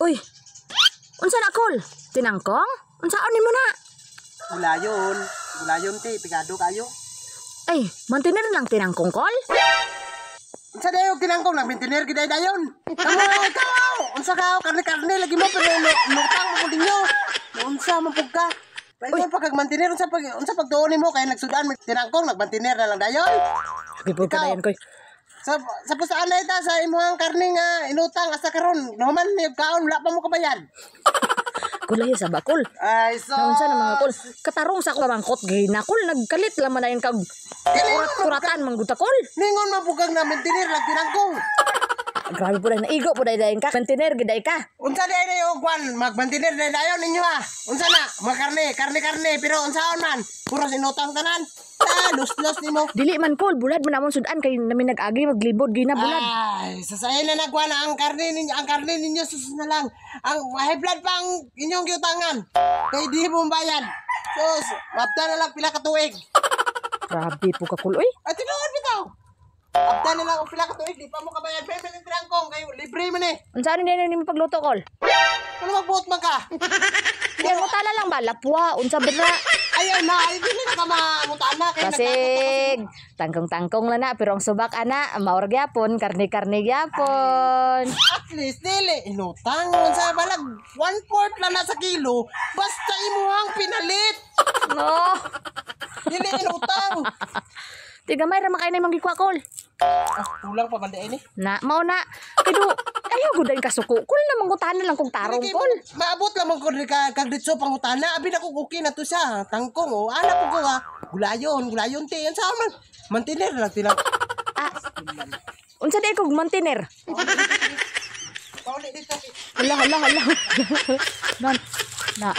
Uy, unsa na kol? Tinangkong? Unsaon nimo na? Gulayon ti, pigado kayo. Ay, mantinir lang tinangkong kol? Unsa dayo tinangkong lang maintenir giday dayon. Kamo ikaw. Unsa ka karne lagi mo pero nutang mo dinyo. Unsa man pug ka? Pwede pa kag maintenir unsa pagtuon nimo kay nagsudan tinangkong nagmantinir na lang dayon. Gipod ka dayon koy. Sa pusaan na ita sa imuhang karne nga inutang asa karon. Naman may kaon wala pa mo kabayad. Kulayo sa bakol. Ay so. Unsa na mga kol? Katarong sa ko mangkot gay na kol nagkalit lang man dayon kag kuratan mangguta kol. Ningon man pug kag na maintenir lang tinangkong. Grabe po na igo po dayon ka. Mantinir giday ka. Unsa day na yung kwan magmantinir dayon ninyo ha. Unsa na mga karne pero unsaon man puro sinutang tanan. Los nimo. Dili man kol bulad man amon sudan kay namin nag-agi maglibod gina bulad. Ay, sasayin na nagwa na ang karne ninyo sus na lang. Ang high blood pa ang inyong giutangan. Kay di mo bayad. Sus, mapta na lang pila ka tuig. Grabe po ka kol oy. At tinuod bitaw. Mapta na lang og pila ka tuig di pa mo kabayad pa sa trangkong kay libre man eh. Unsa ni nimo pagluto kol? Ano magbuot man ka? Di mo tala lang ba lapwa unsa bra? Ayaw na, hindi na ka mamutana. Kasig, tangkong-tangkong lang na, pero ang subak ana, maor gyapon, karne-karne gyapon. At least, dili, inutang. Sa balag, 1/4 lang na sa kilo, basta imuhang pinalit. No. Dili, inutang. Tiga may ra makay na imong gikwa kol. Kulang pa banda ini. Na, mao na. Pero, ayaw gudain kasuko. Kol na mangutanan lang kong tarong kol. Maabot lamang ko kag ditso pangutana. Abi na ko okay na to siya. Tangkong, o. Ana po ko ha. Gulayon, ti. Yan saan man. Mantinir lang tilang. Ah, unsa day kog mantinir? Pauli dito. Hala. Na.